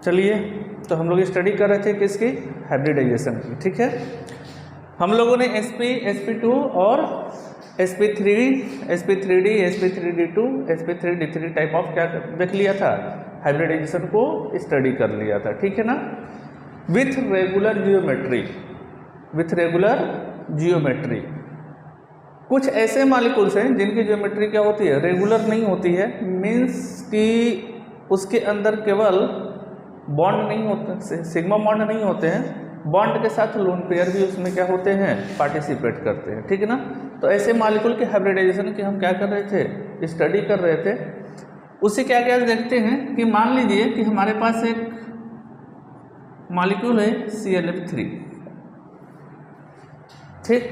चलिए, तो हम लोग स्टडी कर रहे थे किसकी, हाइब्रिडाइजेशन की। ठीक है, हम लोगों ने sp sp2 और sp3 sp3d sp3d2 sp3d3 type of क्या देख लिया था, हाइब्रिडाइजेशन को स्टडी कर लिया था। ठीक है ना, विथ रेगुलर जियोमेट्री। कुछ ऐसे मॉलिक्यूल्स हैं जिनकी ज्योमेट्री क्या होती है, रेगुलर नहीं होती है, मीन्स कि उसके अंदर केवल बॉन्ड नहीं होते, सिग्मा बॉन्ड नहीं होते हैं, बॉन्ड के साथ लोन पेयर भी उसमें क्या होते हैं, पार्टिसिपेट करते हैं। ठीक है ना, तो ऐसे मॉलिक्यूल के हाइब्रिडाइजेशन की हम क्या कर रहे थे, स्टडी कर रहे थे। उसे क्या क्या देखते हैं कि मान लीजिए कि हमारे पास एक मॉलिक्यूल है ClF3। ठीक,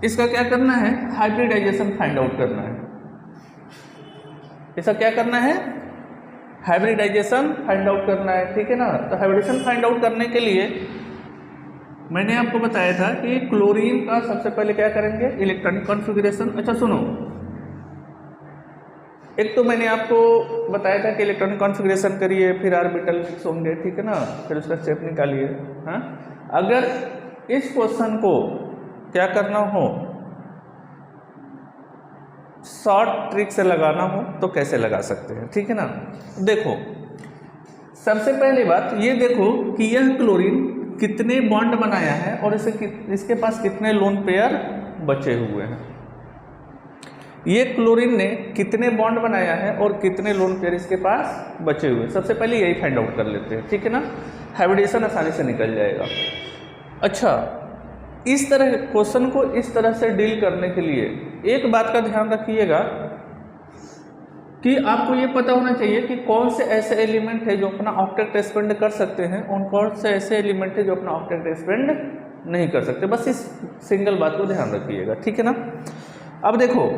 इसका क्या करना है, हाइब्रिडाइजेशन फाइंड आउट करना है। इसका क्या करना है, हाइब्रिडाइजेशन फाइंड आउट करना है। ठीक है ना, तो हाइब्रिडाइजेशन फाइंड आउट करने के लिए मैंने आपको बताया था कि क्लोरीन का सबसे पहले क्या करेंगे, इलेक्ट्रॉनिक कॉन्फ़िगरेशन। अच्छा सुनो, एक तो मैंने आपको बताया था कि इलेक्ट्रॉनिक कॉन्फ़िगरेशन करिए, फिर ऑर्बिटल फिक्स होंगे। ठीक है ना, फिर उसका शेप निकालिए। हाँ, अगर इस क्वेश्चन को क्या करना हो, शॉर्ट ट्रिक से लगाना हो तो कैसे लगा सकते हैं। ठीक है ना, देखो सबसे पहली बात ये देखो कि यह क्लोरीन कितने बॉन्ड बनाया है और इसके पास कितने लोन पेयर बचे हुए हैं। ये क्लोरीन ने कितने बॉन्ड बनाया है और कितने लोन पेयर इसके पास बचे हुए हैं, सबसे पहले यही फाइंड आउट कर लेते हैं। ठीक है ना, हाइब्रिडेशन आसानी से निकल जाएगा। अच्छा, इस तरह क्वेश्चन को इस तरह से डील करने के लिए एक बात का ध्यान रखिएगा कि आपको ये पता होना चाहिए कि कौन से ऐसे एलिमेंट है जो अपना ऑक्टेट एक्सपेंड कर सकते हैं और कौन से ऐसे एलिमेंट है जो अपना ऑक्टेट एक्सपेंड नहीं कर सकते। बस इस सिंगल बात को ध्यान रखिएगा। ठीक है ना, अब देखो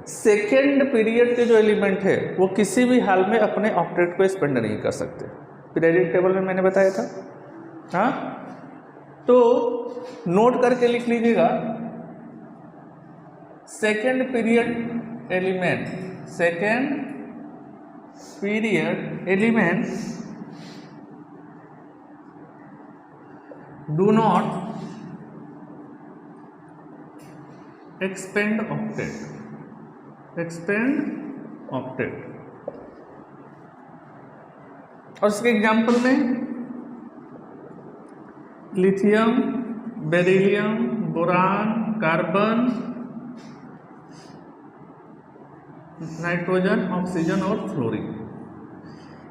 सेकेंड पीरियड के जो एलिमेंट है वो किसी भी हाल में अपने ऑक्टेट को स्पेंड नहीं कर सकते, पीरियडिक टेबल में मैंने बताया था। हाँ, तो नोट करके लिख लीजिएगा, second period element do not expand octet. और इसके एग्जाम्पल में lithium, beryllium, boron, carbon, nitrogen, oxygen और फ्लोरीन,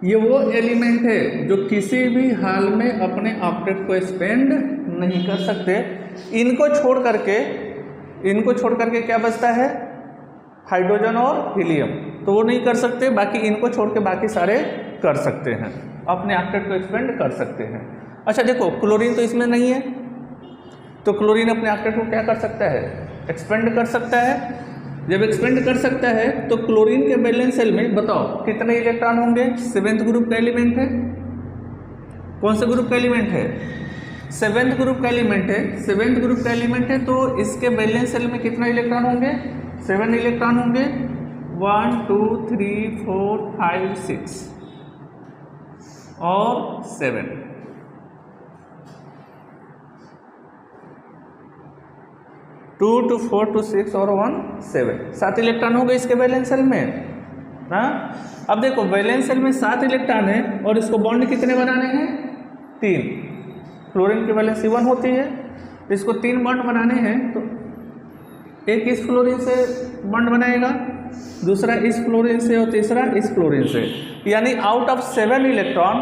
ये वो एलिमेंट है जो किसी भी हाल में अपने ऑक्टेट को स्पेंड नहीं कर सकते। इनको छोड़ करके क्या बचता है, हाइड्रोजन और हीलियम, तो वो नहीं कर सकते। बाकी इनको छोड़ के बाकी सारे कर सकते हैं, अपने ऑक्टेट को स्पेंड कर सकते हैं। अच्छा देखो, क्लोरीन तो इसमें नहीं है, तो क्लोरीन अपने ऑक्टेट को क्या कर सकता है, एक्सपेंड कर सकता है। जब एक्सपेंड कर सकता है तो क्लोरीन के वैलेंस शेल में बताओ कितने इलेक्ट्रॉन होंगे, 7th ग्रुप का एलिमेंट है। कौन से ग्रुप का एलिमेंट है, 7th ग्रुप का एलिमेंट है। 7th ग्रुप का एलिमेंट है तो इसके वैलेंस शेल में कितना इलेक्ट्रॉन होंगे, 7 इलेक्ट्रॉन होंगे। 1 2 3 4 5 6 और 7, 2 2 4 2 6 और 1 7, 7 इलेक्ट्रॉन हो गए इसके वैलेंस शेल में। हाँ, अब देखो वैलेंस शेल में 7 इलेक्ट्रॉन है और इसको बॉन्ड कितने बनाने हैं, 3। क्लोरीन की वैलेंसी 1 होती है, इसको 3 बॉन्ड बनाने हैं, तो एक इस फ्लोरीन से बॉन्ड बनाएगा, दूसरा इस फ्लोरीन से और तीसरा इस फ्लोरीन से। यानी out of 7 electron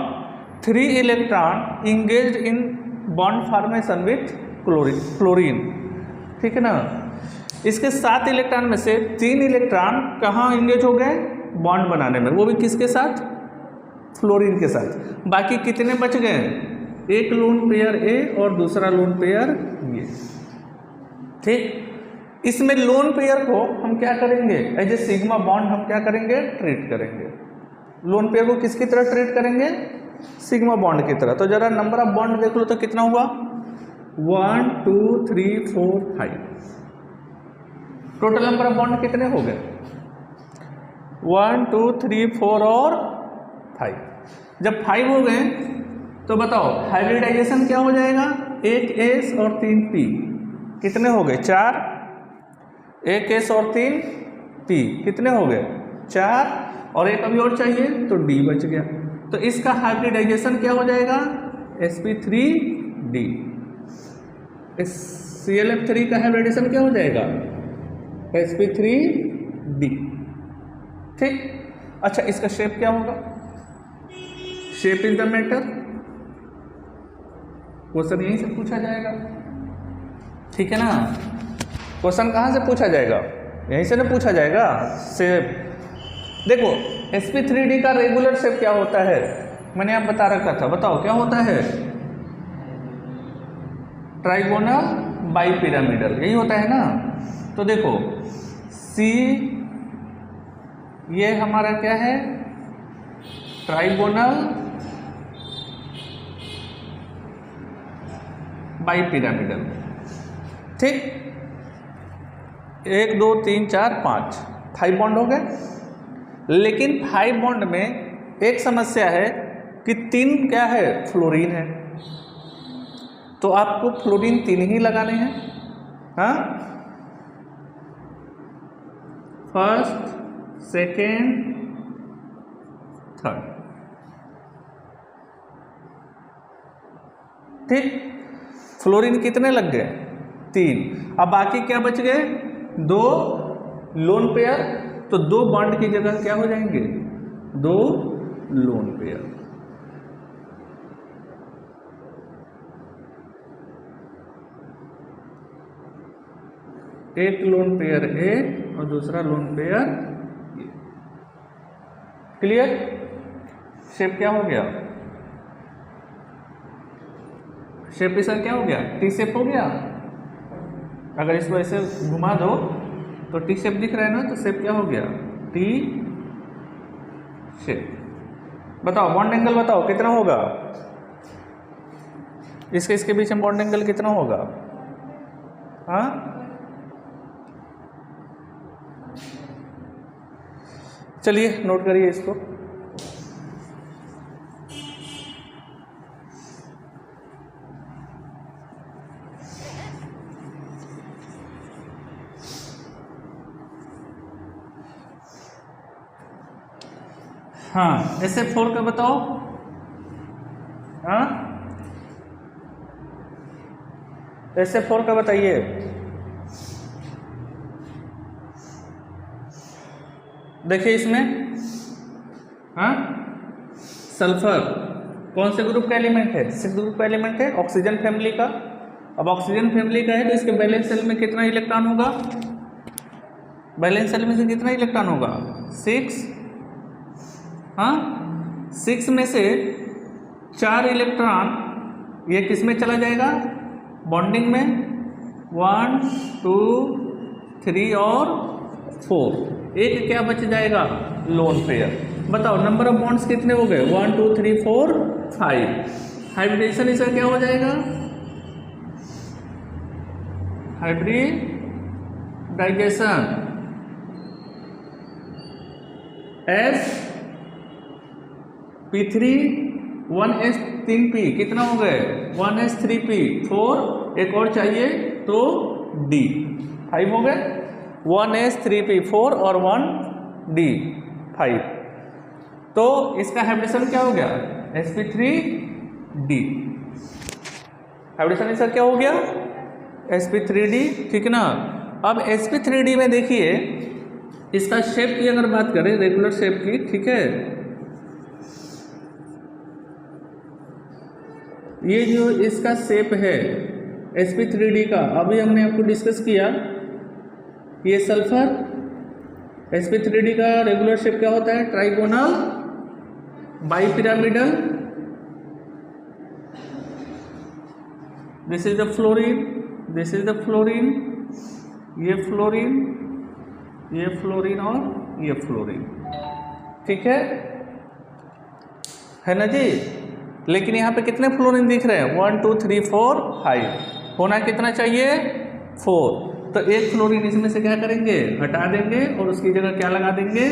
3 electron engaged in bond formation with fluorine. ठीक है ना, इसके 7 इलेक्ट्रॉन में से 3 इलेक्ट्रॉन कहाँ इंगेज हो गए, बॉन्ड बनाने में, वो भी किसके साथ, फ्लोरीन के साथ। बाकी कितने बच गए, एक लोन पेयर ए और दूसरा लोन पेयर ये। ठीक, इसमें लोन पेयर को हम क्या करेंगे, एज ए सिग्मा बॉन्ड हम क्या करेंगे, ट्रीट करेंगे। लोन पेयर को किसकी तरह ट्रीट करेंगे, सिग्मा बॉन्ड की तरह। तो जरा नंबर ऑफ बॉन्ड देख लो तो कितना हुआ, 1 2 3 4 5। टोटल नंबर ऑफ बॉन्ड कितने हो गए, 1 2 3 4 और 5। जब 5 हो गए तो बताओ हाइब्रिडाइजेशन क्या हो जाएगा, एक S और 3 P, कितने हो गए 4, एक S और 3 P कितने हो गए 4, और एक अभी और चाहिए तो D बच गया। तो इसका हाइब्रिडाइजेशन क्या हो जाएगा sp3d। इस ClF3 का हाइब्रिडाइजेशन क्या हो जाएगा sp3d। ठीक, अच्छा इसका शेप क्या होगा, shape is the matter, question यहीं से पूछा जाएगा, ठीक है ना। क्वेश्चन कहाँ से पूछा जाएगा, यहीं से ना पूछा जाएगा। शेप देखो sp3d का रेगुलर शेप क्या होता है, मैंने आप बता रखा था, बताओ क्या होता है, ट्राइगोनल बाइपिरामिडल, यही होता है ना। तो देखो C ये हमारा क्या है, ट्राइगोनल बाइपिरामिडल, ठीक। 1 2 3 4 5 5 बॉन्ड हो गए, लेकिन 5 बॉन्ड में एक समस्या है कि 3 क्या है, फ्लोरीन है, तो आपको फ्लोरीन 3 ही लगाने हैं, हाँ, फर्स्ट सेकेंड थर्ड, ठीक। फ्लोरीन कितने लग गए 3, अब बाकी क्या बच गए 2 लोन पेयर, तो 2 बॉन्ड की जगह क्या हो जाएंगे 2 लोन पेयर। एक लोन पेयर ए और दूसरा lone pair A, clear. Shape क्या हो गया, शेप इसका क्या हो गया टी शेप हो गया। अगर इसको ऐसे घुमा दो तो टी शेप दिख रहा है ना, तो शेप क्या हो गया टी शेप। बताओ बॉन्ड एंगल बताओ कितना होगा, इसके बीच में बॉन्ड एंगल कितना होगा, हाँ चलिए नोट करिए इसको। हाँ SF4 का बताओ, हाँ SF4 का बताइए। देखिए इसमें, हाँ सल्फर कौन से ग्रुप का एलिमेंट है, 6 ग्रुप का एलिमेंट है, ऑक्सीजन फैमिली का। अब ऑक्सीजन फैमिली का है तो इसके वैलेंस शेल में कितना इलेक्ट्रॉन होगा, वैलेंस शेल में से कितना इलेक्ट्रॉन होगा 6, हाँ 6 में से 4 इलेक्ट्रॉन ये किस में चला जाएगा बॉन्डिंग में, 1 2 3 और 4, एक क्या बच जाएगा लोन पेयर। बताओ नंबर ऑफ बॉन्ड्स कितने हो गए 1 2 3 4 5। हाइब्रिडेशन इसका क्या हो जाएगा, हाइब्रिडाइजेशन sp3 1s3p कितना हो गए 1s3p 4, एक और चाहिए तो d 5 हो गए, 1s3p 4 और 1d 5। तो इसका हाइब्रिडेशन क्या हो गया sp3d, हाइब्रिडेशन इसका क्या हो गया sp3d, ठीक ना। अब sp3d में देखिए इसका शेप की अगर बात करें रेगुलर शेप की, ठीक है, ये जो इसका शेप है sp3d का अभी हमने आपको डिस्कस किया, ये सल्फर sp3d का रेगुलर शेप क्या होता है trigonal bipyramidal, this is the fluorine, this is the fluorine, ये फ्लोरीन, ये फ्लोरीन और ये फ्लोरीन, ठीक है ना जी। लेकिन यहाँ पे कितने फ्लोरीन दिख रहे हैं 1 2 3 4 5, होना कितना चाहिए 4, तो एक फ्लोरीन इसमें से क्या करेंगे हटा देंगे और उसकी जगह क्या लगा देंगे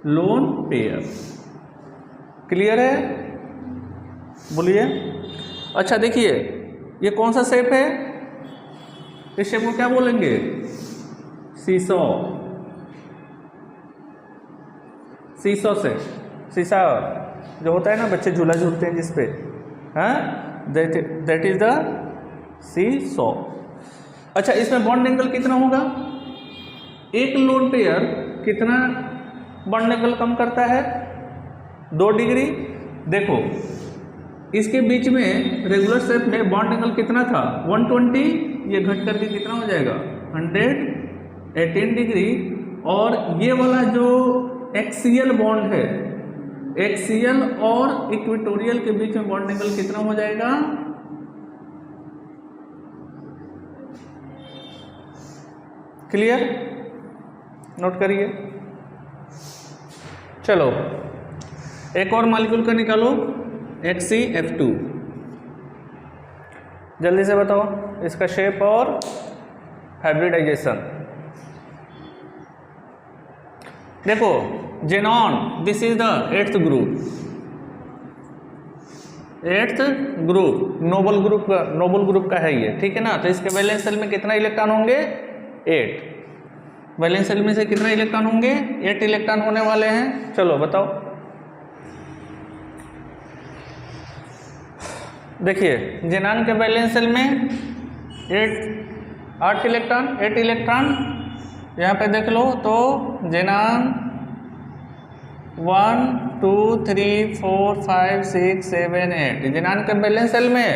लोन पेयर। क्लियर है? बोलिए। अच्छा देखिए, ये कौन सा शेप है? इस शेप को क्या बोलेंगे? सीसॉ। सीसॉ से, सीसा जो होता है ना, बच्चे झूला झूलते हैं जिसपे, हाँ, दैट इज द सीसॉ। अच्छा, इसमें बॉन्ड एंगल कितना होगा? एक लोन पेयर कितना बॉन्ड एंगल कम करता है? 2 डिग्री। देखो, इसके बीच में रेगुलर शेप में बॉन्ड एंगल कितना था? 120। ये घट करके कितना हो जाएगा? 118 डिग्री। और ये वाला जो एक्सियल बॉन्ड है, एक्सियल और इक्वेटोरियल के बीच में बॉन्ड एंगल कितना हो जाएगा? क्लियर? नोट करिए। चलो एक और मॉलिक्यूल का निकालो, HCF2। जल्दी से बताओ इसका शेप और हाइब्रिडाइजेशन। देखो, xenon, this is the 8th group, 8th group noble group का है ये, ठीक है ना। तो इसके वैलेंस शेल में कितना इलेक्ट्रॉन होंगे? 8। वैलेंस शेल में से कितना इलेक्ट्रॉन होंगे? 8 इलेक्ट्रॉन होने वाले हैं। चलो बताओ। देखिए, जेनान के वैलेंस शेल में 8 इलेक्ट्रॉन। यहाँ पे देख लो तो जेनान 1 2 3 4 5 6 7 8, जेनान के वैलेंस शेल में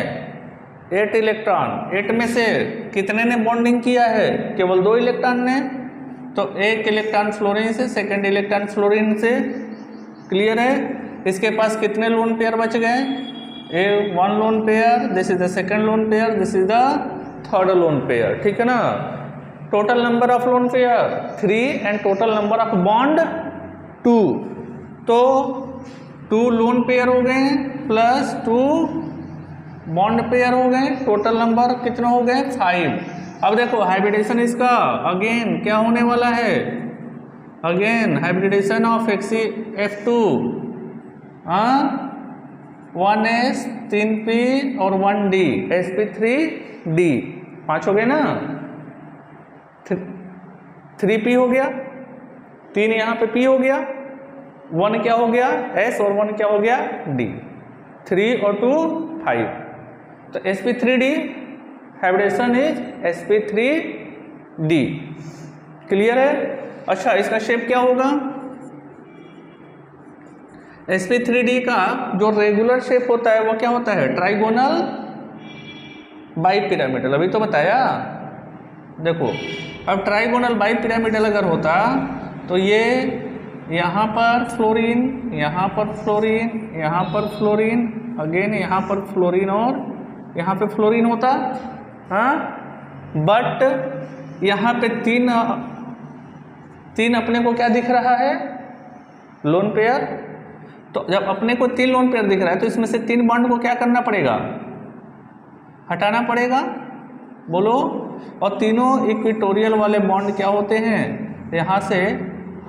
8 इलेक्ट्रॉन। 8 में से कितने ने बॉन्डिंग किया है? केवल 2 इलेक्ट्रॉन ने। तो एक इलेक्ट्रॉन फ्लोरीन से, सेकेंड इलेक्ट्रॉन फ्लोरीन से। क्लियर है? इसके पास कितने लोन पेयर बच गए? 1 lone pair, this is the second lone pair, this is the third lone pair, ठीक है ना। Total number of lone pair 3 and total number of bond 2। तो 2 लोन पेयर हो गए प्लस 2 बॉन्ड पेयर हो गए, टोटल नंबर कितना हो गए? 5। अब देखो हाइब्रिडेशन इसका अगेन क्या होने वाला है? Again hybridisation of HCF2, 1s 3p और 1d, sp3d, 5 हो गए ना। 3p हो गया, 3 यहाँ पे p हो गया, 1 क्या हो गया? s और 1 क्या हो गया? d, 3 और 2 5। तो sp3d hybridisation is sp3d। Clear है? अच्छा, इसका शेप क्या होगा? sp3d का जो रेगुलर शेप होता है वो क्या होता है? Trigonal bipyramidal. अभी तो बताया। देखो, अब ट्राइगोनल बाइपिरामिडल अगर होता तो ये यहाँ पर फ्लोरीन, यहाँ पर फ्लोरीन, यहाँ पर फ्लोरीन, अगेन यहाँ पर फ्लोरीन और यहाँ पे फ्लोरीन होता, हाँ। बट यहाँ पे तीन अपने को क्या दिख रहा है? Lone pair. तो जब अपने को 3 लोन पेयर दिख रहा है तो इसमें से 3 बॉन्ड को क्या करना पड़ेगा? हटाना पड़ेगा। बोलो। और तीनों इक्वेटोरियल वाले बॉन्ड क्या होते हैं? यहाँ से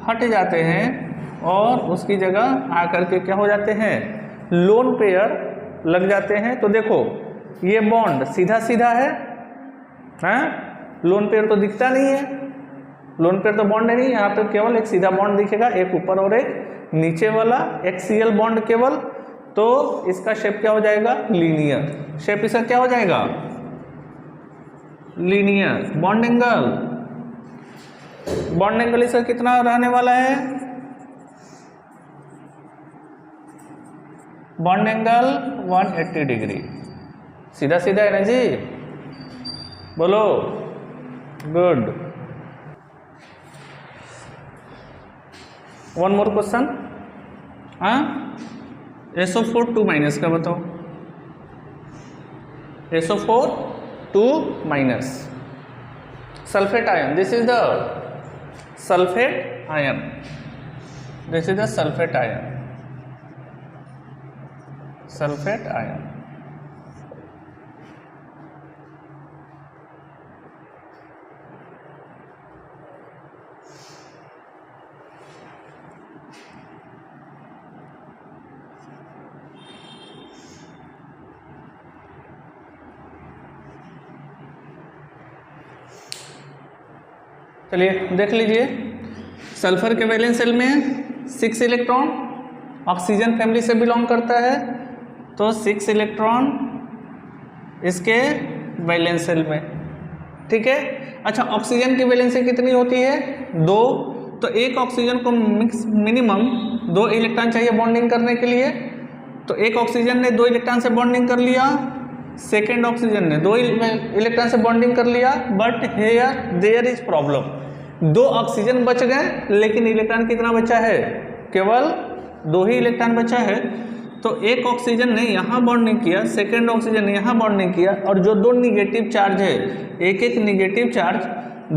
हट जाते हैं और उसकी जगह आकर के क्या हो जाते हैं? लोन पेयर लग जाते हैं। तो देखो, ये बॉन्ड सीधा सीधा है, हाँ? लोन पेयर तो दिखता नहीं है, लोन पेयर तो बॉन्ड है नहीं। यहाँ पे केवल एक सीधा बॉन्ड दिखेगा, एक ऊपर और एक नीचे वाला एक्सियल बॉन्ड केवल। तो इसका शेप क्या हो जाएगा? Linear shape. इसका क्या हो जाएगा? लीनियर। बॉन्ड एंगल इसका कितना रहने वाला है? Bond angle 180 degree. सीधा सीधा है ना जी? बोलो। गुड। वन मोर क्वेश्चन, हाँ। SO4 2- का बताओ। SO4 2-। Sulphate ion, this is the sulphate ion, this is the sulphate ion, sulphate ion. चलिए देख लीजिए, सल्फर के वैलेंस शेल में 6 इलेक्ट्रॉन, ऑक्सीजन फैमिली से बिलोंग करता है, तो 6 इलेक्ट्रॉन इसके वैलेंस शेल में, ठीक है। अच्छा, ऑक्सीजन की वैलेंसी कितनी होती है? 2, तो एक ऑक्सीजन को मिनिमम 2 इलेक्ट्रॉन चाहिए बॉन्डिंग करने के लिए, तो एक ऑक्सीजन ने 2 इलेक्ट्रॉन से बॉन्डिंग कर लिया, सेकेंड ऑक्सीजन ने 2 इलेक्ट्रॉन से बॉन्डिंग कर लिया, but here there is problem, 2 oxygen बच गए लेकिन इलेक्ट्रॉन कितना बचा है? केवल 2 ही इलेक्ट्रॉन बचा है। तो एक ऑक्सीजन ने यहाँ बॉन्डिंग किया, सेकेंड ऑक्सीजन ने यहाँ बॉन्डिंग किया, और जो 2 निगेटिव चार्ज है, एक एक निगेटिव चार्ज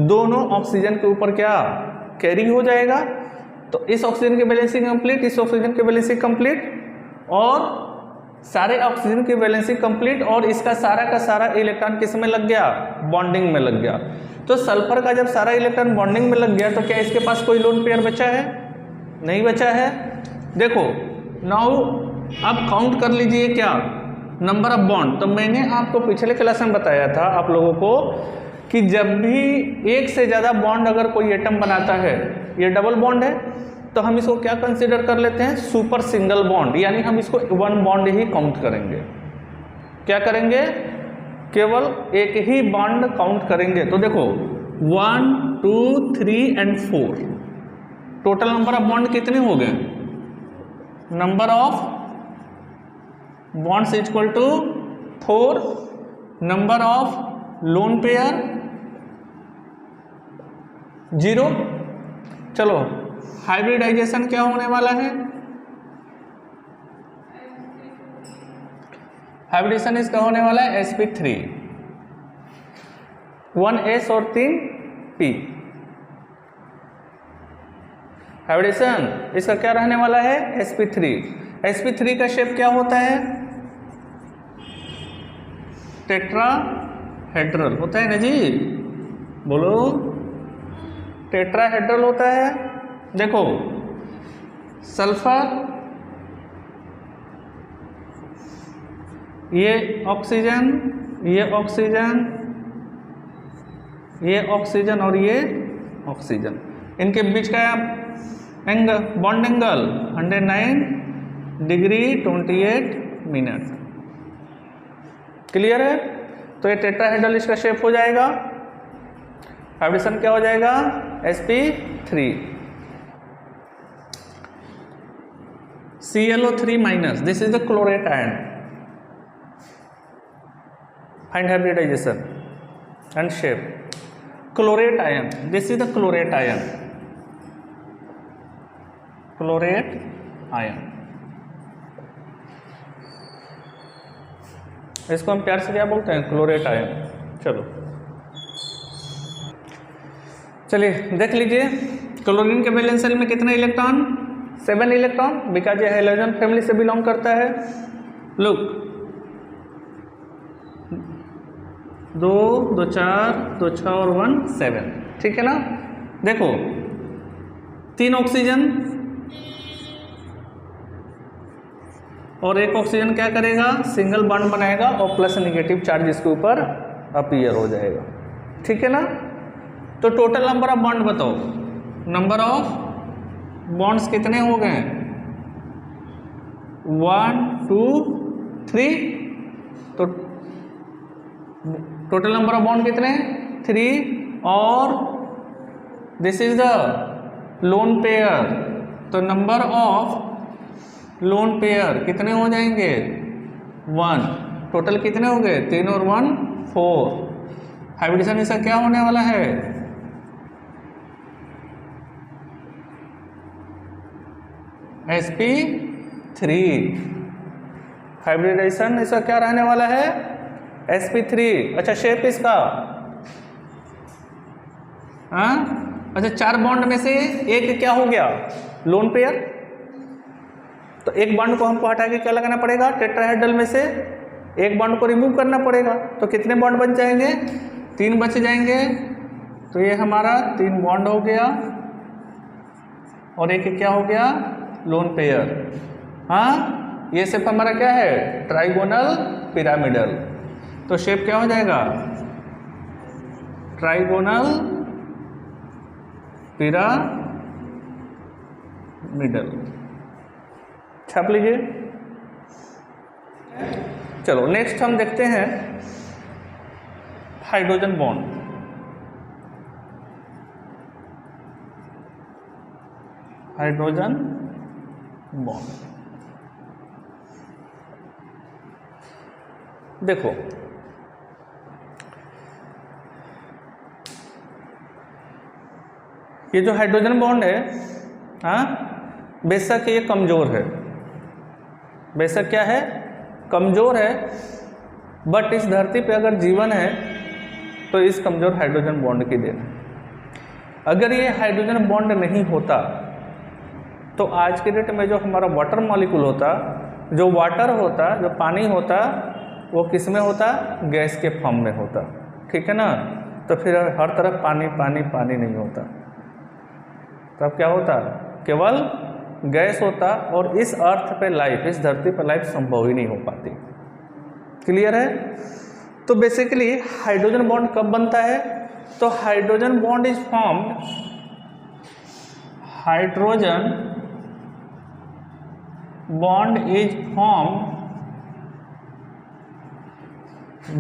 दोनों ऑक्सीजन के ऊपर क्या कैरी हो जाएगा। तो इस ऑक्सीजन की वैलेंसी कंप्लीट, इस ऑक्सीजन की वैलेंसी कंप्लीट, और सारे ऑक्सीजन की वैलेंसी कंप्लीट, और इसका सारा का सारा इलेक्ट्रॉन किस में लग गया? बॉन्डिंग में लग गया। तो सल्फर का जब सारा इलेक्ट्रॉन बॉन्डिंग में लग गया तो क्या इसके पास कोई लोन पेयर बचा है? नहीं बचा है। देखो नाउ अब काउंट कर लीजिए क्या नंबर ऑफ बॉन्ड। तो मैंने आपको पिछले क्लास में बताया था आप लोगों को कि जब भी एक से ज़्यादा बॉन्ड अगर कोई एटम बनाता है, ये डबल बॉन्ड है, तो हम इसको क्या कंसीडर कर लेते हैं? सुपर सिंगल बॉन्ड, यानी हम इसको 1 बॉन्ड ही काउंट करेंगे। क्या करेंगे? केवल एक ही बॉन्ड काउंट करेंगे। तो देखो 1 2 3 and 4 total number of bond कितने हो गए? Number of bonds equal to 4, number of lone pair 0। चलो हाइब्रिडाइजेशन क्या होने वाला है? हाइब्रिडेशन इसका होने वाला है sp3, 1s और 3p। हाइब्रिडेशन इसका क्या रहने वाला है? sp3। sp3 का शेप क्या होता है? टेट्राहेड्रल होता है ना जी, बोलो टेट्राहेड्रल होता है। देखो सल्फर, ये ऑक्सीजन, ये ऑक्सीजन, ये ऑक्सीजन और ये ऑक्सीजन, इनके बीच का angle bond angle 109 degree 28 minute. Clear है? तो ये टेट्राहेड्रल इसका शेप हो जाएगा। हाइब्रिडेशन क्या हो जाएगा? sp3 ClO3 minus, this is the chlorate ion. Find hybridization and shape. Chlorate ion, this is the chlorate ion, chlorate ion. इसको हम प्यार से क्या बोलते हैं? Chlorate ion. चलो चलिए देख लीजिए, क्लोरीन के वैलेंस शेल में कितने इलेक्ट्रॉन? 7 इलेक्ट्रॉन, बिकॉज ये हैलोजन फैमिली से बिलोंग करता है। लुक 2 2 4 2 6 और 1 7, ठीक है ना। देखो 3 ऑक्सीजन और एक ऑक्सीजन क्या करेगा? सिंगल बॉन्ड बनाएगा और प्लस नेगेटिव चार्ज इसके ऊपर अपीयर हो जाएगा, ठीक है ना। तो टोटल नंबर ऑफ बॉन्ड बताओ, नंबर ऑफ बॉन्ड्स कितने हो गए? 1 2 3, तो टोटल नंबर ऑफ बॉन्ड कितने? 3, और this is the lone pair, तो नंबर ऑफ लोन पेयर कितने हो जाएंगे? 1। टोटल कितने हो गए? 3 और 1 4। हाइब्रिडेशन इसका क्या होने वाला है? sp3। हाइब्रिडेशन इसका क्या रहने वाला है? sp3। अच्छा शेप इसका, हाँ अच्छा 4 बॉन्ड में से एक क्या हो गया? Lone pair. तो एक बॉन्ड को हमको हटा के क्या लगाना पड़ेगा? टेट्राहेड्रल में से एक बॉन्ड को रिमूव करना पड़ेगा। तो कितने बॉन्ड बच जाएंगे? 3 बच जाएंगे। तो ये हमारा 3 बॉन्ड हो गया और एक क्या हो गया? Lone pair. हाँ ये शेप हमारा क्या है? Trigonal pyramidal. तो शेप क्या हो जाएगा? ट्राइगोनल पिरामिडल, छाप लीजिए। चलो नेक्स्ट हम देखते हैं हाइड्रोजन बॉन्ड। हाइड्रोजन बॉन्ड देखो, ये जो हाइड्रोजन बॉन्ड है, हाँ, बेशक ये कमजोर है, बेशक क्या है, कमजोर है, बट इस धरती पे अगर जीवन है तो इस कमजोर हाइड्रोजन बॉन्ड की देन है। अगर ये हाइड्रोजन बॉन्ड नहीं होता तो आज के डेट में जो हमारा वाटर मॉलिक्यूल होता, जो वाटर होता, जो पानी होता, वो किस में होता, गैस के फॉर्म में होता, ठीक है ना। तो फिर हर तरफ पानी पानी पानी नहीं होता, तब क्या होता, केवल गैस होता, और इस अर्थ पे लाइफ, इस धरती पर लाइफ संभव ही नहीं हो पाती। क्लियर है। तो बेसिकली हाइड्रोजन बॉन्ड कब बनता है, तो hydrogen bond is formed, hydrogen bond is formed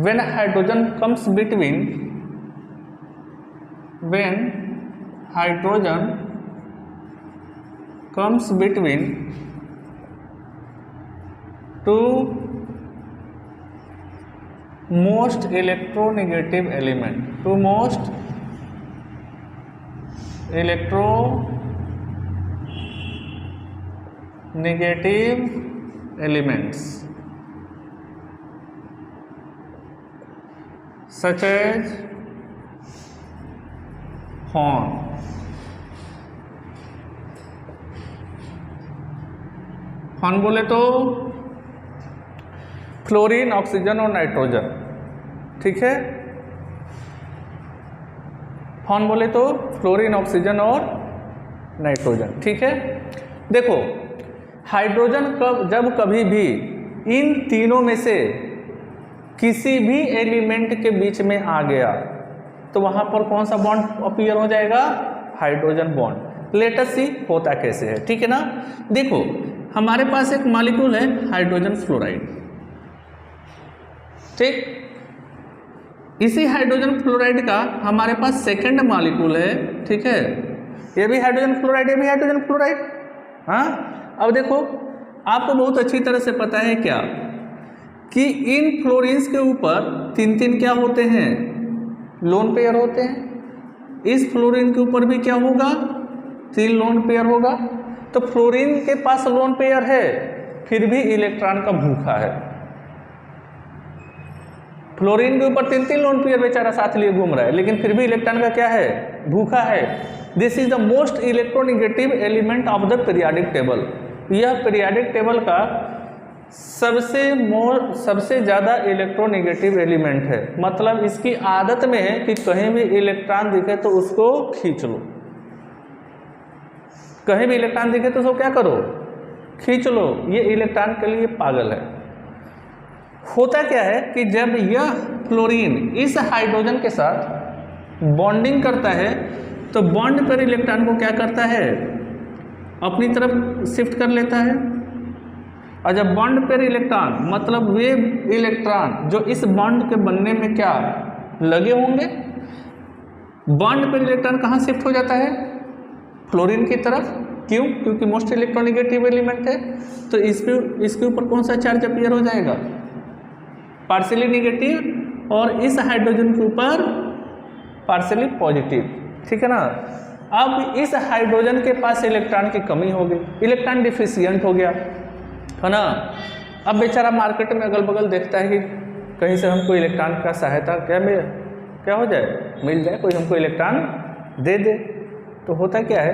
when hydrogen comes between, when hydrogen comes between two most electronegative element, two most electronegative elements such as horn, horn बोले तो fluorine, oxygen और nitrogen, ठीक है। Horn बोले तो fluorine, oxygen और nitrogen, ठीक है। देखो हाइड्रोजन जब कभी भी इन तीनों में से किसी भी एलिमेंट के बीच में आ गया तो वहां पर कौन सा बॉन्ड अपीयर हो जाएगा, हाइड्रोजन बॉन्ड। लेट अस सी होता कैसे है, ठीक है ना। देखो हमारे पास एक मॉलिक्यूल है हाइड्रोजन फ्लोराइड, ठीक। इसी हाइड्रोजन फ्लोराइड का हमारे पास सेकंड मॉलिक्यूल है, ठीक है। ये भी हाइड्रोजन फ्लोराइड, ये भी हाइड्रोजन फ्लोराइड, हाँ। अब देखो आपको बहुत अच्छी तरह से पता है क्या कि इन फ्लोरीन्स के ऊपर तीन तीन क्या होते हैं, लोन पेयर होते हैं। इस फ्लोरीन के ऊपर भी क्या होगा, 3 लोन पेयर होगा। तो फ्लोरीन के पास लोन पेयर है, फिर भी इलेक्ट्रॉन का भूखा है। फ्लोरीन के ऊपर 3 लोन पेयर बेचारा साथ लिए घूम रहा है, लेकिन फिर भी इलेक्ट्रॉन का क्या है, भूखा है। This is the most electronegative element of the periodic table. यह पीरियाडिक टेबल का सबसे ज़्यादा इलेक्ट्रोनेगेटिव एलिमेंट है। मतलब इसकी आदत में है कि कहीं भी इलेक्ट्रॉन दिखे तो उसको खींच लो, कहीं भी इलेक्ट्रॉन दिखे तो उसको क्या करो, खींच लो। ये इलेक्ट्रॉन के लिए पागल है। होता क्या है कि जब यह फ्लोरीन इस हाइड्रोजन के साथ बॉन्डिंग करता है तो बॉन्ड पर इलेक्ट्रॉन को क्या करता है, अपनी तरफ शिफ्ट कर लेता है। और जब बॉन्ड पर इलेक्ट्रॉन, मतलब वे इलेक्ट्रॉन जो इस बॉन्ड के बनने में क्या लगे होंगे, बॉन्ड पर इलेक्ट्रॉन कहाँ शिफ्ट हो जाता है, फ्लोरीन की तरफ। क्यों, क्योंकि मोस्ट इलेक्ट्रोनेगेटिव एलिमेंट है। तो इसके ऊपर कौन सा चार्ज अपीयर हो जाएगा, पार्शियली नेगेटिव, और इस हाइड्रोजन के ऊपर पार्शियली पॉजिटिव, ठीक है ना। अब इस हाइड्रोजन के पास इलेक्ट्रॉन की कमी हो गई, इलेक्ट्रॉन डिफिशियंट हो गया, है ना। अब बेचारा मार्केट में अगल बगल देखता है कि कहीं से हमको इलेक्ट्रॉन का सहायता क्या हो जाए, मिल जाए, कोई हमको इलेक्ट्रॉन दे दे। तो होता क्या है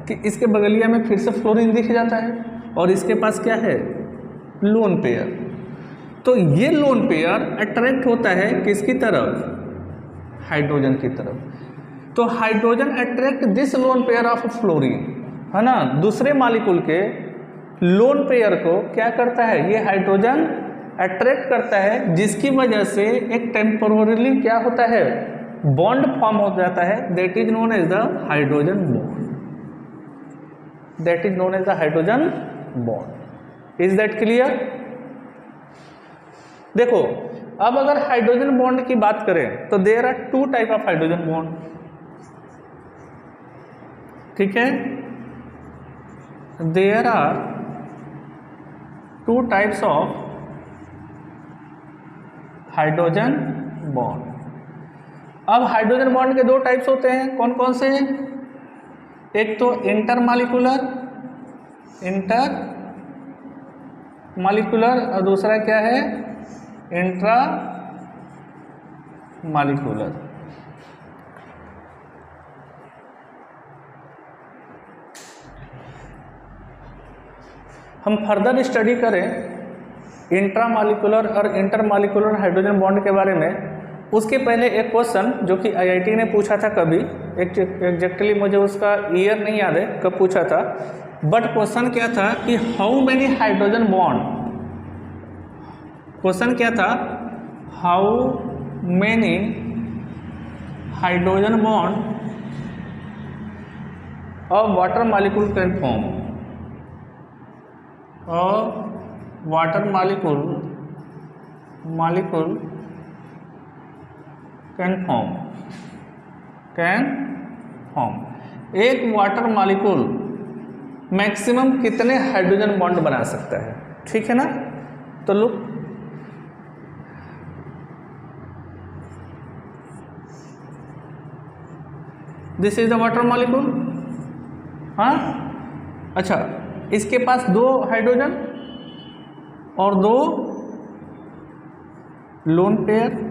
कि इसके बगलिया में फिर से फ्लोरीन दिख जाता है और इसके पास क्या है, लोन पेयर। तो ये लोन पेयर अट्रैक्ट होता है किसकी तरफ, हाइड्रोजन की तरफ। तो hydrogen attract this lone pair of fluorine, है ना। दूसरे मॉलिक्यूल के लोन पेयर को क्या करता है, ये हाइड्रोजन अट्रैक्ट करता है, जिसकी वजह से एक टेम्पोररीली क्या होता है, बॉन्ड फॉर्म हो जाता है, that is known as the hydrogen bond, that is known as the hydrogen bond. Is that clear? देखो अब अगर हाइड्रोजन बॉन्ड की बात करें तो there are two type of hydrogen bond, ठीक है, there are two types of hydrogen bond. अब हाइड्रोजन बॉन्ड के दो टाइप्स होते हैं, कौन कौन से हैं? एक तो इंटरमॉलिक्यूलर, इंटरमॉलिक्यूलर, और दूसरा क्या है? इंट्रामॉलिक्यूलर। हम फर्दर स्टडी करें इंट्रामॉलिक्यूलर और इंटरमॉलिक्यूलर हाइड्रोजन बॉन्ड के बारे में, उसके पहले एक क्वेश्चन जो कि आईआईटी ने पूछा था कभी, एग्जैक्टली मुझे उसका ईयर नहीं याद है कब पूछा था, बट क्वेश्चन क्या था कि how many hydrogen bond, question क्या था, how many hydrogen bond a water molecule can form, a water molecule can form. एक वाटर मॉलिक्यूल मैक्सिमम कितने हाइड्रोजन बॉन्ड बना सकता है, ठीक है ना? तो look, this is the water molecule, हाँ, अच्छा, इसके पास दो हाइड्रोजन और दो लोन पेयर,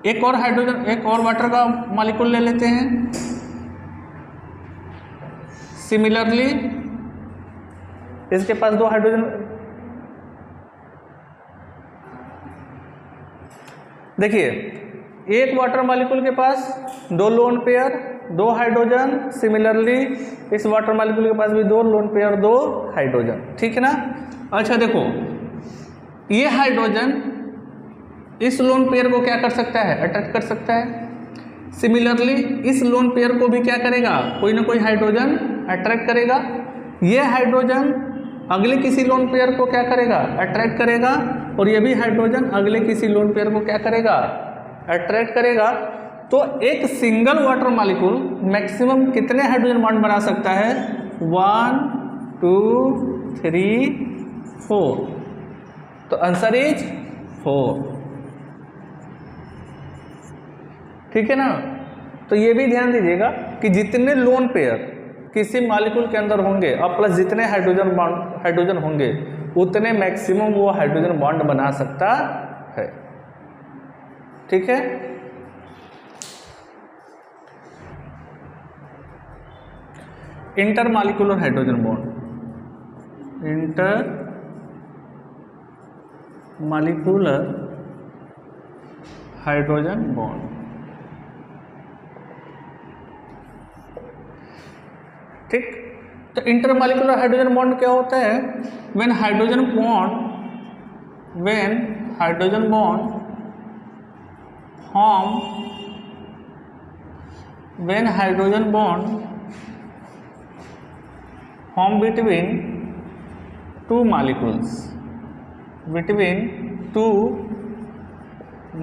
एक और हाइड्रोजन, एक और वाटर का मॉलिक्यूल ले लेते हैं। सिमिलरली इसके पास दो हाइड्रोजन, देखिए एक वाटर मॉलिक्यूल के पास दो लोन पेयर, दो हाइड्रोजन, सिमिलरली इस वाटर मॉलिक्यूल के पास भी दो लोन पेयर, दो हाइड्रोजन, ठीक है ना? अच्छा देखो, ये हाइड्रोजन इस लोन पेयर को क्या कर सकता है? अट्रैक्ट कर सकता है। सिमिलरली इस लोन पेयर को भी क्या करेगा? कोई ना कोई हाइड्रोजन अट्रैक्ट करेगा। ये हाइड्रोजन अगले किसी लोन पेयर को क्या करेगा? अट्रैक्ट करेगा, और ये भी हाइड्रोजन अगले किसी लोन पेयर को क्या करेगा? अट्रैक्ट करेगा। तो एक सिंगल वाटर मॉलिक्यूल मैक्सिमम कितने हाइड्रोजन बॉन्ड बना सकता है? 1 2 3 4। तो आंसर इज 4, ठीक है ना? तो ये भी ध्यान दीजिएगा कि जितने लोन पेयर किसी मॉलिक्यूल के अंदर होंगे और प्लस जितने हाइड्रोजन होंगे उतने मैक्सिमम वो हाइड्रोजन बॉन्ड बना सकता है, ठीक है? Intermolecular hydrogen bond, intermolecular hydrogen bond, ठीक। तो इंटरमॉलिक्यूलर हाइड्रोजन बॉन्ड क्या होता है? When hydrogen bond form between two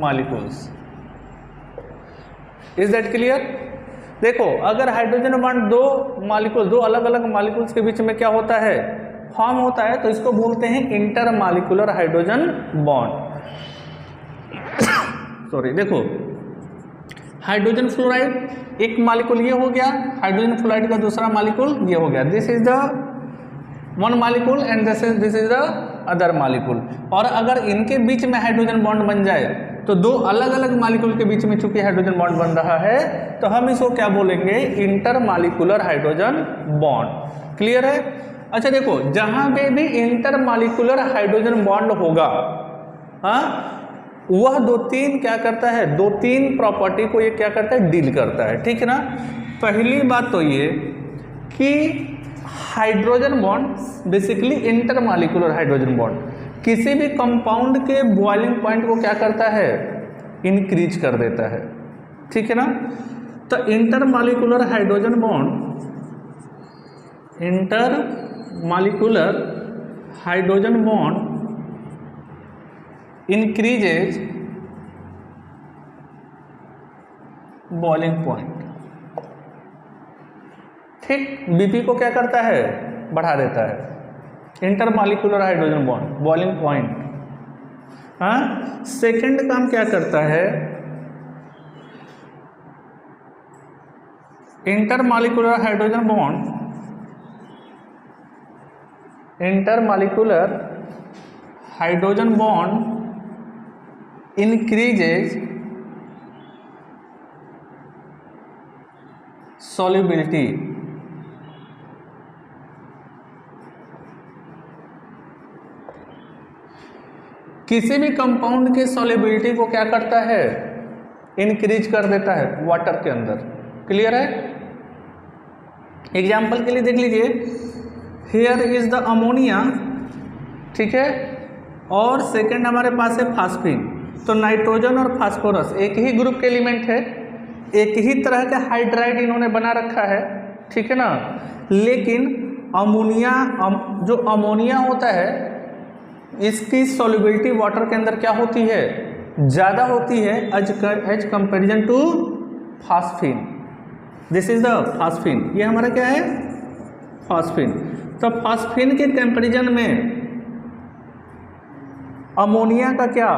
molecules, is that clear? देखो अगर हाइड्रोजन बॉन्ड दो अलग अलग मॉलिक्यूल्स के बीच में क्या होता है? फॉर्म होता है, तो इसको बोलते हैं इंटरमॉलिक्यूलर हाइड्रोजन बॉन्ड। सॉरी, देखो हाइड्रोजन फ्लोराइड एक मॉलिक्यूल ये हो गया, हाइड्रोजन फ्लोराइड का दूसरा मॉलिक्यूल ये हो गया। This is the one molecule and this is the other molecule. और अगर इनके बीच में हाइड्रोजन बॉन्ड बन जाए तो दो अलग अलग मॉलिक्यूल के बीच में चूंकि हाइड्रोजन बॉन्ड बन रहा है तो हम इसको क्या बोलेंगे? Intermolecular hydrogen bond. क्लियर है? अच्छा देखो, जहां पे भी इंटरमॉलिक्यूलर हाइड्रोजन बॉन्ड होगा, हाँ, वह दो तीन प्रॉपर्टी को ये क्या करता है? डील करता है, ठीक है ना? पहली बात तो ये कि hydrogen bond basically intermolecular hydrogen bond किसी भी कंपाउंड के बॉइलिंग पॉइंट को क्या करता है? इंक्रीज कर देता है, ठीक है ना। तो intermolecular hydrogen bond, intermolecular hydrogen bond increases boiling point, ठीक। बीपी को क्या करता है, बढ़ा देता है। Intermolecular hydrogen bond boiling point. हाँ, सेकंड काम क्या करता है, intermolecular hydrogen bond, intermolecular hydrogen bond increases solubility, किसी भी कंपाउंड की सॉल्युबिलिटी को क्या करता है, इंक्रीज कर देता है वाटर के अंदर। क्लियर है। एग्जाम्पल के लिए देख लीजिए, हियर इज द अमोनिया, ठीक है, और सेकंड हमारे पास है फास्फीन। तो नाइट्रोजन और फास्फोरस एक ही ग्रुप के एलिमेंट है, एक ही तरह का हाइड्राइड इन्होंने बना रखा है, ठीक है ना। लेकिन अमोनिया, जो अमोनिया होता है, इसकी सॉल्युबिलिटी वाटर के अंदर क्या होती है, ज़्यादा होती है as comparison to phosphine. This is the phosphine, ये हमारा क्या है, फास्फीन। तो फास्फीन के कंपेरिजन में अमोनिया का क्या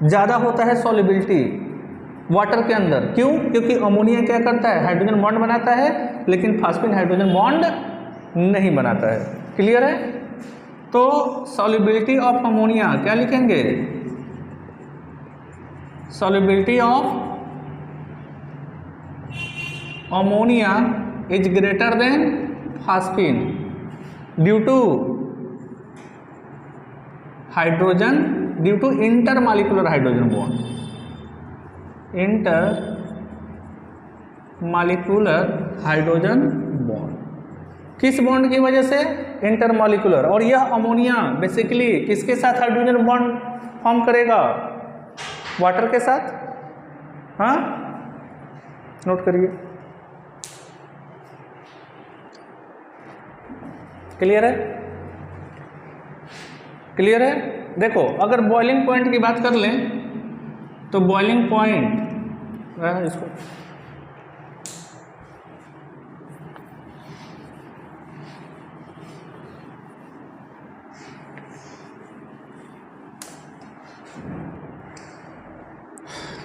ज़्यादा होता है सॉल्युबिलिटी वाटर के अंदर। क्यों? क्योंकि अमोनिया क्या करता है, हाइड्रोजन बॉन्ड बनाता है, लेकिन फास्फीन हाइड्रोजन बॉन्ड नहीं बनाता है। क्लियर है। तो सॉल्युबिलिटी ऑफ अमोनिया क्या लिखेंगे, solubility of ammonia is greater than phosphine due to hydrogen, due to intermolecular hydrogen bond, intermolecular hydrogen bond. किस बॉन्ड की वजह से, इंटरमॉलिक्यूलर। और यह अमोनिया बेसिकली किसके साथ हाइड्रोजन बॉन्ड फॉर्म करेगा, वाटर के साथ। हाँ, नोट करिए। क्लियर है, क्लियर है। देखो, अगर बॉइलिंग पॉइंट की बात कर लें तो बॉइलिंग पॉइंट, इसको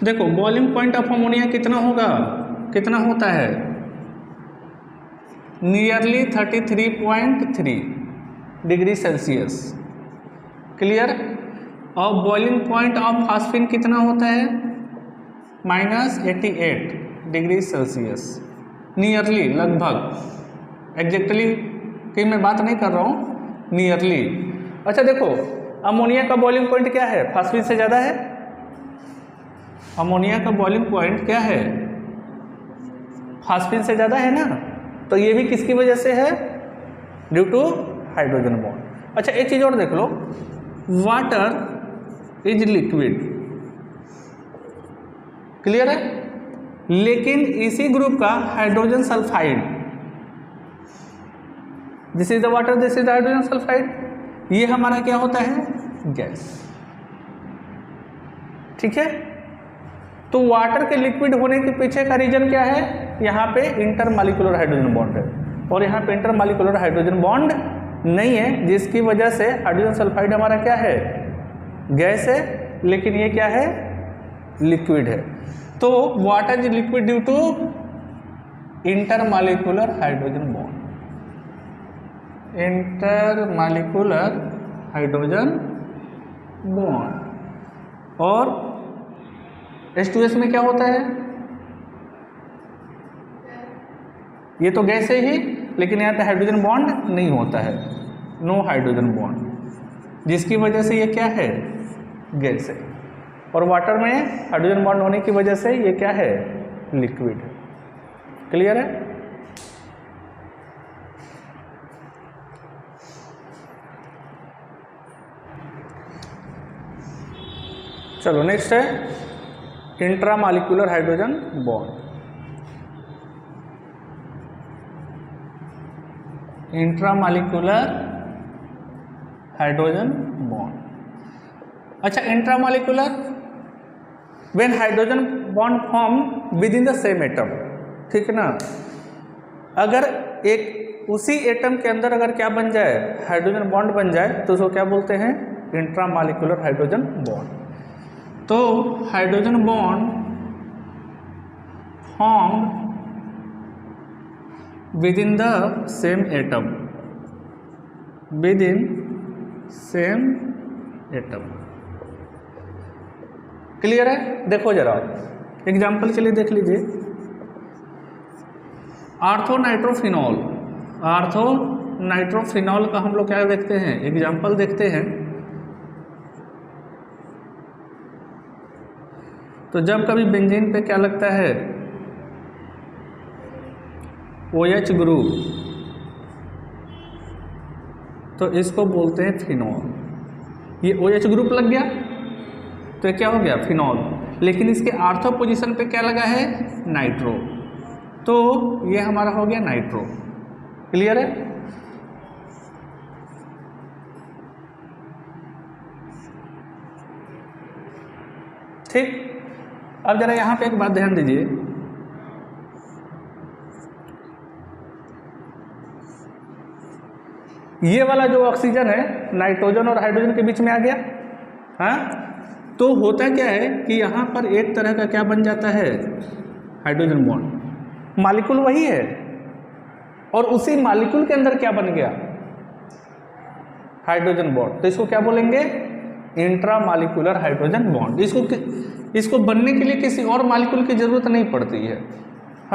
देखो, बॉइलिंग पॉइंट ऑफ अमोनिया कितना होगा, कितना होता है, नियरली 33.3 डिग्री सेल्सियस। क्लियर। और बॉइलिंग पॉइंट ऑफ फास्फीन कितना होता है, -88 डिग्री सेल्सियस। नियरली, लगभग, एग्जैक्टली की मैं बात नहीं कर रहा हूँ, नियरली। अच्छा देखो, अमोनिया का बॉइलिंग पॉइंट क्या है, फास्फीन से ज़्यादा है। अमोनिया का बॉइलिंग पॉइंट क्या है, फास्फीन से ज़्यादा है ना। तो ये भी किसकी वजह से है, ड्यू टू हाइड्रोजन बॉन्ड। अच्छा, एक चीज़ और देख लो, वाटर इज लिक्विड। क्लियर है। लेकिन इसी ग्रुप का hydrogen sulphide, this is the water, this is the hydrogen sulphide, ये हमारा क्या होता है, गैस। ठीक है। तो वाटर के लिक्विड होने के पीछे का रीजन क्या है, यहाँ पे इंटरमॉलिक्यूलर हाइड्रोजन बॉन्ड है, और यहाँ पे इंटरमॉलिक्यूलर हाइड्रोजन बॉन्ड नहीं है, जिसकी वजह से हाइड्रोजन सल्फाइड हमारा क्या है, गैस है, लेकिन ये क्या है, लिक्विड है। तो water is liquid due to intermolecular hydrogen bond, intermolecular hydrogen bond. और H2S में क्या होता है, ये तो गैस है ही, लेकिन यहाँ पे हाइड्रोजन बॉन्ड नहीं होता है, नो हाइड्रोजन बॉन्ड, जिसकी वजह से ये क्या है, गैस है। और वाटर में हाइड्रोजन बॉन्ड होने की वजह से ये क्या है, लिक्विड है। क्लियर है। चलो नेक्स्ट है intramolecular hydrogen bond. Intramolecular hydrogen bond. अच्छा, intramolecular when hydrogen bond form within the same atom, ठीक है ना। अगर एक उसी एटम के अंदर अगर क्या बन जाए, हाइड्रोजन बॉन्ड बन जाए, तो उसको क्या बोलते हैं, इंट्रामॉलिक्यूलर हाइड्रोजन बॉन्ड। तो hydrogen bond form within the same atom, with in same atom. Clear है? देखो जरा एग्जाम्पल के लिए देख लीजिए, आर्थोनाइट्रोफिनॉल। आर्थोनाइट्रोफिनॉल का हम लोग क्या देखते हैं, एग्जाम्पल देखते हैं। तो जब कभी बेंजीन पे क्या लगता है, OH ग्रुप, तो इसको बोलते हैं फिनॉल। ये OH ग्रुप लग गया तो ये क्या हो गया, फिनॉल। लेकिन इसके आर्थो पोजीशन पे क्या लगा है, नाइट्रो, तो ये हमारा हो गया नाइट्रो। क्लियर है? ठीक। अब जरा यहां पे एक बात ध्यान दीजिए, ये वाला जो ऑक्सीजन है नाइट्रोजन और हाइड्रोजन के बीच में आ गया, हाँ। तो होता क्या है कि यहाँ पर एक तरह का क्या बन जाता है, हाइड्रोजन बॉन्ड। मॉलिक्यूल वही है और उसी मॉलिक्यूल के अंदर क्या बन गया, हाइड्रोजन बॉन्ड। तो इसको क्या बोलेंगे, इंट्रामॉलिक्यूलर हाइड्रोजन बॉन्ड। इसको बनने के लिए किसी और मॉलिक्यूल की जरूरत नहीं पड़ती है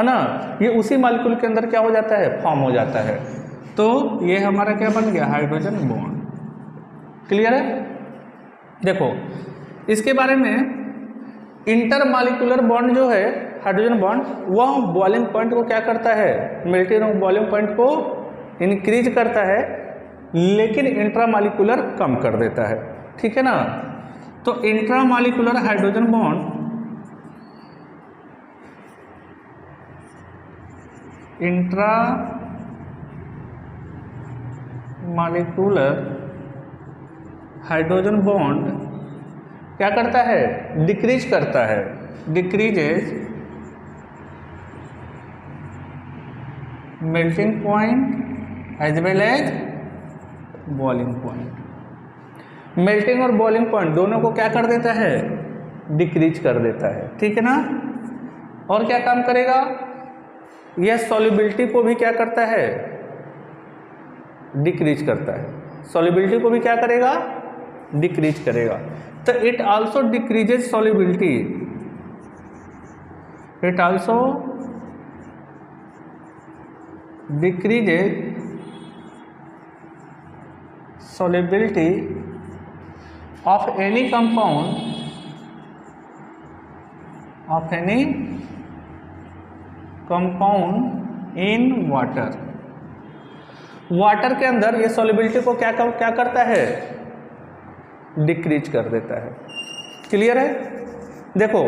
ना। ये उसी मॉलिक्यूल के अंदर क्या हो जाता है, फॉर्म हो जाता है। तो ये हमारा क्या बन गया, हाइड्रोजन बॉन्ड। क्लियर है? देखो इसके बारे में, इंटरमॉलिक्यूलर बॉन्ड जो है हाइड्रोजन बॉन्ड, वह बॉइलिंग पॉइंट को क्या करता है, मेल्टिंग बॉइलिंग पॉइंट को इंक्रीज करता है, लेकिन इंट्रामॉलिक्यूलर कम कर देता है, ठीक है ना। तो intramolecular hydrogen bond, intramolecular hydrogen bond क्या करता है, डिक्रीज करता है, decreases melting point as well as boiling point. Melting और बॉइलिंग पॉइंट दोनों को क्या कर देता है, डिक्रीज कर देता है, ठीक है ना। और क्या काम करेगा, यह सॉल्युबिलिटी को भी क्या करता है, डिक्रीज करता है। सॉल्युबिलिटी को भी क्या करेगा, डिक्रीज करेगा। तो it also decreases solubility, it also decreases solubility of any compound, of any compound in water। Water के अंदर ये solubility को क्या करता है, डिक्रीज कर देता है। क्लियर है? देखो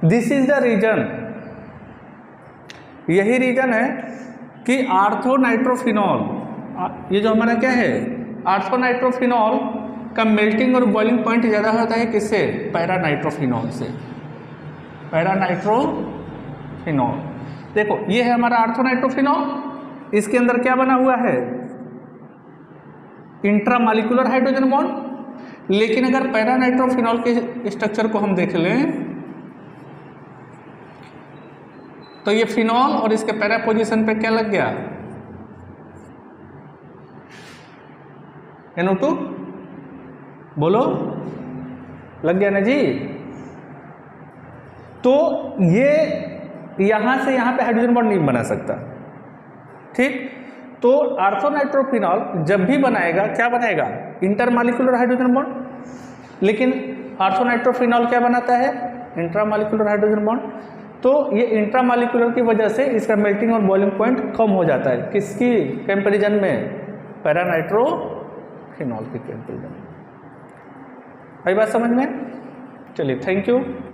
दिस इज द रीजन, यही रीजन है कि आर्थोनाइट्रोफिनॉल, ये जो हमारा क्या है, आर्थोनाइट्रोफिनॉल का मेल्टिंग और बॉइलिंग पॉइंट ज़्यादा होता है किससे, पैरानाइट्रोफिनॉल से, पैरानाइट्रोफिनॉल। देखो ये है हमारा आर्थोनाइट्रोफिनॉल, इसके अंदर क्या बना हुआ है, इंट्रामॉलिक्यूलर हाइड्रोजन बॉन्ड। लेकिन अगर पैरानाइट्रोफिनॉल के स्ट्रक्चर को हम देख लें तो ये फिनॉल और इसके पैरा पोजीशन पे क्या लग गया, NO2, बोलो, लग गया ना जी। तो ये यहां से यहां पे हाइड्रोजन बॉन्ड नहीं बना सकता, ठीक। तो आर्थोनाइट्रोफिनॉल जब भी बनाएगा क्या बनाएगा, इंटरमॉलिक्यूलर हाइड्रोजन बॉन्ड। लेकिन आर्थोनाइट्रोफिनॉल क्या बनाता है, इंट्रामॉलिक्यूलर हाइड्रोजन बॉन्ड। तो ये इंट्रामॉलिक्यूलर की वजह से इसका मेल्टिंग और बॉइलिंग पॉइंट कम हो जाता है, किसकी कंपैरिजन में, पैरानाइट्रोफिनॉल की कंपैरिजन में। आई बात समझ में? चलिए थैंक यू।